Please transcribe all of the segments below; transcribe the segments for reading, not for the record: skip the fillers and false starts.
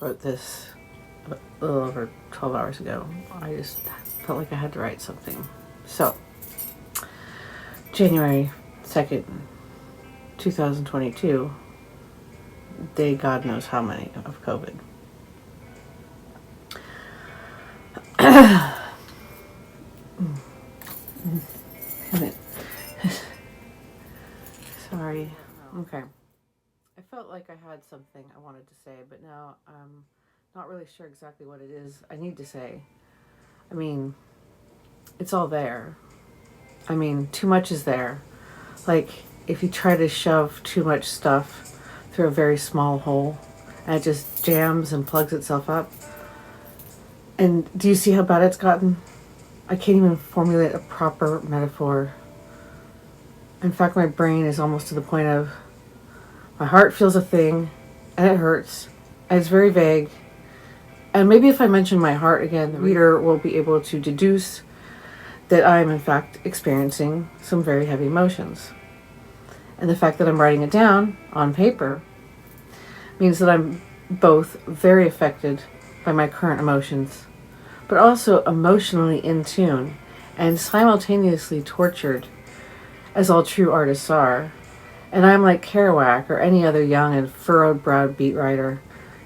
wrote this a little over 12 hours ago. I just felt like I had to write something. So, January 2nd, 2022, day God knows how many of COVID. Sorry. Okay. I felt like I had something I wanted to say, but now I'm not really sure exactly what it is I need to say. I mean, it's all there. I mean, too much is there. Like, if you try to shove too much stuff through a very small hole, and it just jams and plugs itself up. And do you see how bad it's gotten? I can't even formulate a proper metaphor. In fact, my brain is almost to the point of my heart feels a thing, and it hurts, and it's very vague. And maybe if I mention my heart again, the reader will be able to deduce that I am in fact experiencing some very heavy emotions. And the fact that I'm writing it down on paper means that I'm both very affected by my current emotions, but also emotionally in tune and simultaneously tortured, as all true artists are. And I'm like Kerouac or any other young and furrowed-browed beat writer,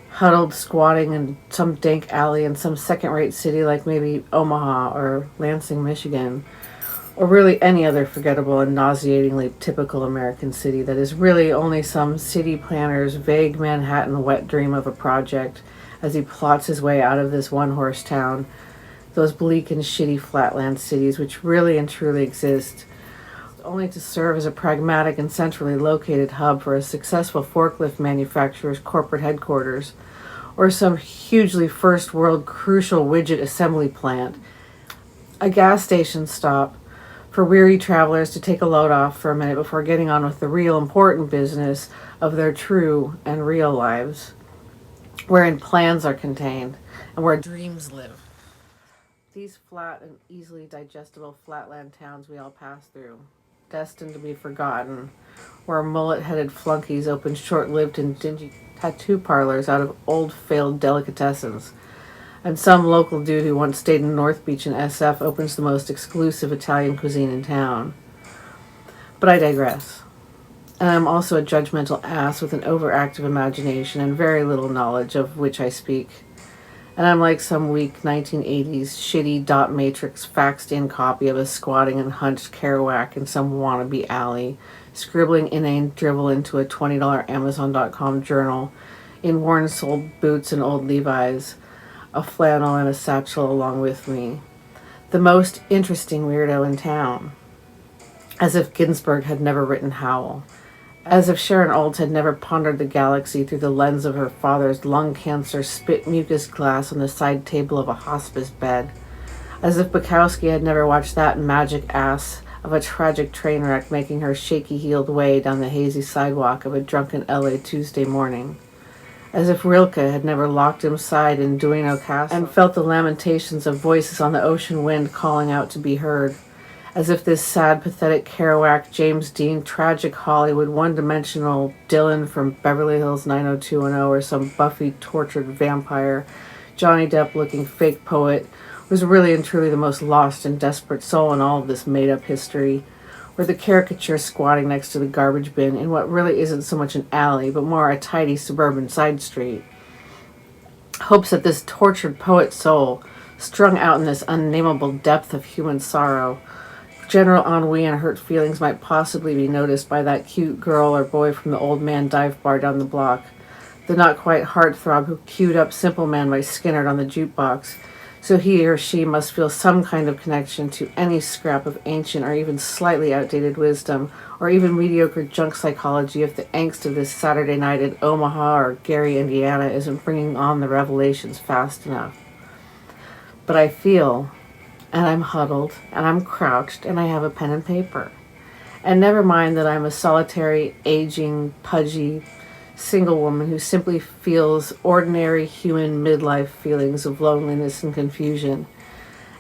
huddled squatting in some dank alley in some second-rate city like maybe Omaha or Lansing, Michigan, or really any other forgettable and nauseatingly typical American city that is really only some city planner's vague Manhattan wet dream of a project as he plots his way out of this one-horse town, those bleak and shitty flatland cities which really and truly exist, only to serve as a pragmatic and centrally located hub for a successful forklift manufacturer's corporate headquarters, or some hugely first-world crucial widget assembly plant, a gas station stop for weary travelers to take a load off for a minute before getting on with the real important business of their true and real lives, wherein plans are contained and where dreams live. These flat and easily digestible flatland towns we all pass through, destined to be forgotten, where mullet-headed flunkies open short-lived and dingy tattoo parlors out of old failed delicatessens, and some local dude who once stayed in North Beach in SF opens the most exclusive Italian cuisine in town. But I digress. And I'm also a judgmental ass with an overactive imagination and very little knowledge of which I speak. And I'm like some weak 1980s shitty dot matrix faxed in copy of a squatting and hunched Kerouac in some wannabe alley, scribbling inane drivel into a $20 Amazon.com journal in worn-soled boots and old Levi's, a flannel and a satchel along with me. The most interesting weirdo in town. As if Ginsberg had never written Howl. As if Sharon Olds had never pondered the galaxy through the lens of her father's lung cancer spit mucus glass on the side table of a hospice bed. As if Bukowski had never watched that magic ass of a tragic train wreck making her shaky-heeled way down the hazy sidewalk of a drunken LA Tuesday morning. As if Rilke had never locked inside in Duino Castle and felt the lamentations of voices on the ocean wind calling out to be heard. As if this sad, pathetic Kerouac, James Dean, tragic Hollywood, one-dimensional Dylan from Beverly Hills 90210 or some Buffy tortured vampire, Johnny Depp-looking fake poet was really and truly the most lost and desperate soul in all of this made-up history, where the caricature squatting next to the garbage bin in what really isn't so much an alley, but more a tidy suburban side street, hopes that this tortured poet's soul, strung out in this unnameable depth of human sorrow, general ennui and hurt feelings might possibly be noticed by that cute girl or boy from the old man dive bar down the block, the not quite heartthrob who queued up Simple Man by Skinner on the jukebox, so he or she must feel some kind of connection to any scrap of ancient or even slightly outdated wisdom, or even mediocre junk psychology if the angst of this Saturday night in Omaha or Gary, Indiana isn't bringing on the revelations fast enough. But I feel, and I'm huddled, and I'm crouched, and I have a pen and paper. And never mind that I'm a solitary, aging, pudgy, single woman who simply feels ordinary human midlife feelings of loneliness and confusion.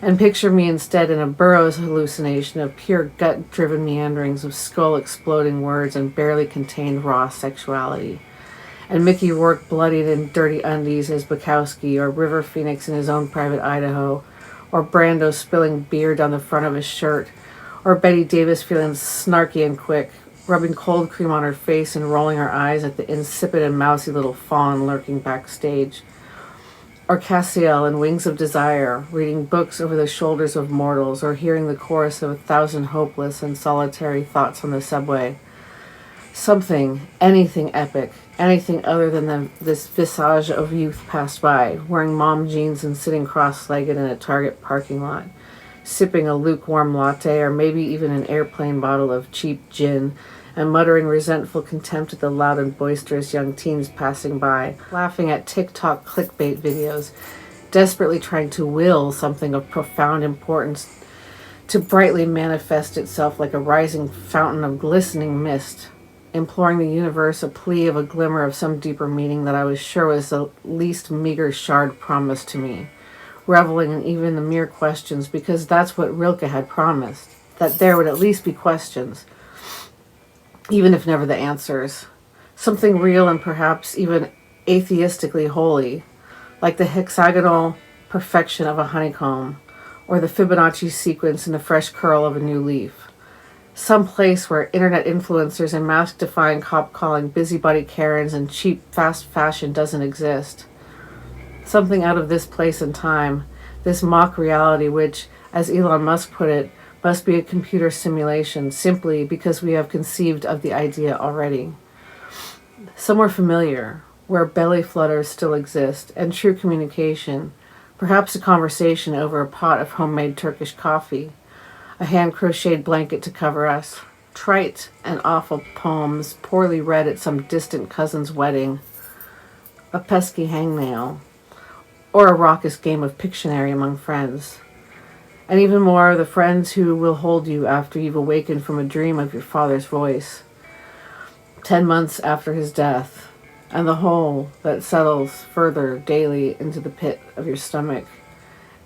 And picture me instead in a Burroughs hallucination of pure gut-driven meanderings of skull-exploding words and barely contained raw sexuality. and Mickey Rourke bloodied in dirty undies as Bukowski, or River Phoenix in his own private Idaho, or Brando spilling beer down the front of his shirt, or Betty Davis feeling snarky and quick, rubbing cold cream on her face and rolling her eyes at the insipid and mousy little fawn lurking backstage, or Cassiel in Wings of Desire, reading books over the shoulders of mortals, or hearing the chorus of 1,000 hopeless and solitary thoughts on the subway. Something, anything epic, anything other than this visage of youth passed by, wearing mom jeans and sitting cross-legged in a Target parking lot, sipping a lukewarm latte or maybe even an airplane bottle of cheap gin, and muttering resentful contempt at the loud and boisterous young teens passing by, laughing at TikTok clickbait videos, desperately trying to will something of profound importance to brightly manifest itself like a rising fountain of glistening mist, imploring the universe a plea of a glimmer of some deeper meaning that I was sure was the least meager shard promised to me, reveling in even the mere questions, because that's what Rilke had promised, that there would at least be questions, even if never the answers. Something real and perhaps even atheistically holy, like the hexagonal perfection of a honeycomb, or the Fibonacci sequence in the fresh curl of a new leaf. Some place where internet influencers and mask-defying cop-calling busybody Karens and cheap fast fashion doesn't exist. Something out of this place and time, this mock reality which, as Elon Musk put it, must be a computer simulation simply because we have conceived of the idea already. Somewhere familiar, where belly flutters still exist, and true communication, perhaps a conversation over a pot of homemade Turkish coffee, a hand-crocheted blanket to cover us, trite and awful poems poorly read at some distant cousin's wedding, a pesky hangnail, or a raucous game of Pictionary among friends. And even more, the friends who will hold you after you've awakened from a dream of your father's voice, 10 months after his death, and the hole that settles further daily into the pit of your stomach,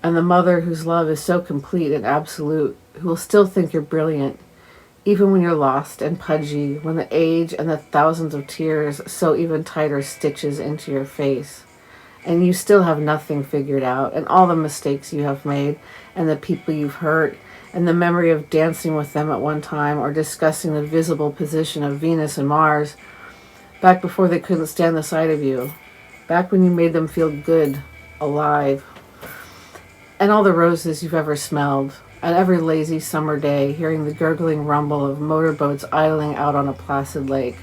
and the mother whose love is so complete and absolute, who will still think you're brilliant, even when you're lost and pudgy, when the age and the thousands of tears sew even tighter stitches into your face, and you still have nothing figured out, and all the mistakes you have made, and the people you've hurt, and the memory of dancing with them at one time, or discussing the visible position of Venus and Mars, back before they couldn't stand the sight of you, back when you made them feel good, alive, and all the roses you've ever smelled, and every lazy summer day hearing the gurgling rumble of motorboats idling out on a placid lake,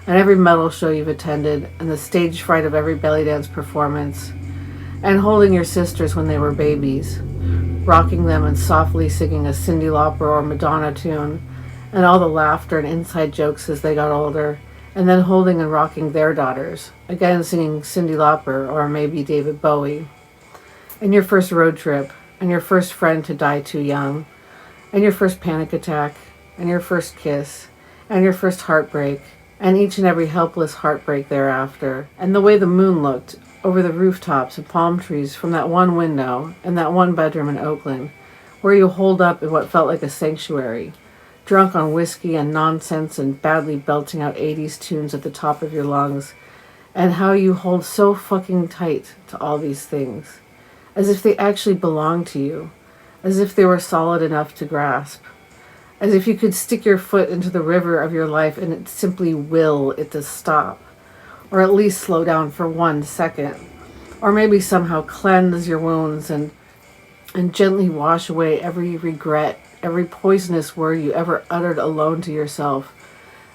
and every metal show you've attended, and the stage fright of every belly dance performance, and holding your sisters when they were babies, rocking them and softly singing a Cyndi Lauper or Madonna tune, and all the laughter and inside jokes as they got older, and then holding and rocking their daughters, again singing Cyndi Lauper or maybe David Bowie, and your first road trip, and your first friend to die too young, and your first panic attack, and your first kiss, and your first heartbreak, and each and every helpless heartbreak thereafter, and the way the moon looked over the rooftops of palm trees from that one window in that one bedroom in Oakland, where you holed up in what felt like a sanctuary, drunk on whiskey and nonsense and badly belting out 80s tunes at the top of your lungs, and how you hold so fucking tight to all these things, as if they actually belonged to you, as if they were solid enough to grasp, as if you could stick your foot into the river of your life and it simply will it to stop, or at least slow down for 1 second, or maybe somehow cleanse your wounds and gently wash away every regret, every poisonous word you ever uttered alone to yourself,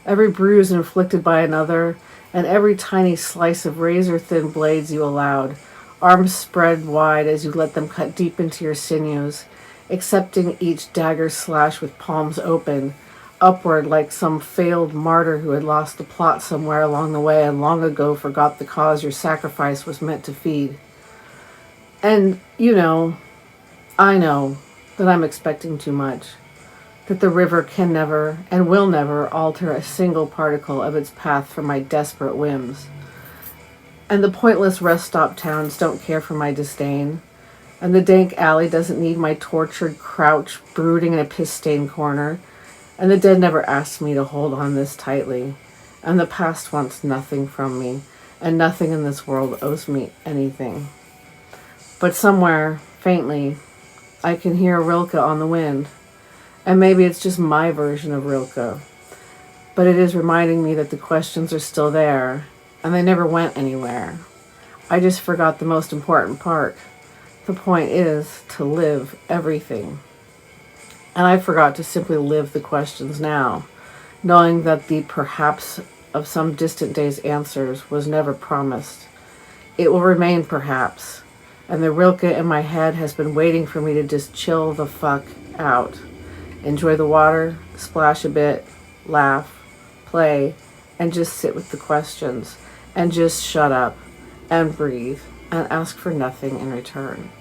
every bruise inflicted by another, and every tiny slice of razor-thin blades you allowed, arms spread wide as you let them cut deep into your sinews, accepting each dagger slash with palms open, upward like some failed martyr who had lost the plot somewhere along the way and long ago forgot the cause your sacrifice was meant to feed. And, I know that I'm expecting too much, that the river can never and will never alter a single particle of its path for my desperate whims. And the pointless rest stop towns don't care for my disdain, and the dank alley doesn't need my tortured crouch brooding in a piss-stained corner, and the dead never asked me to hold on this tightly, and the past wants nothing from me, and nothing in this world owes me anything. But somewhere, faintly, I can hear Rilke on the wind, and maybe it's just my version of Rilke, but it is reminding me that the questions are still there, and they never went anywhere. I just forgot the most important part. The point is to live everything. And I forgot to simply live the questions now, knowing that the perhaps of some distant day's answers was never promised. It will remain perhaps, and the Rilke in my head has been waiting for me to just chill the fuck out. Enjoy the water, splash a bit, laugh, play, and just sit with the questions, and just shut up, and breathe, and ask for nothing in return.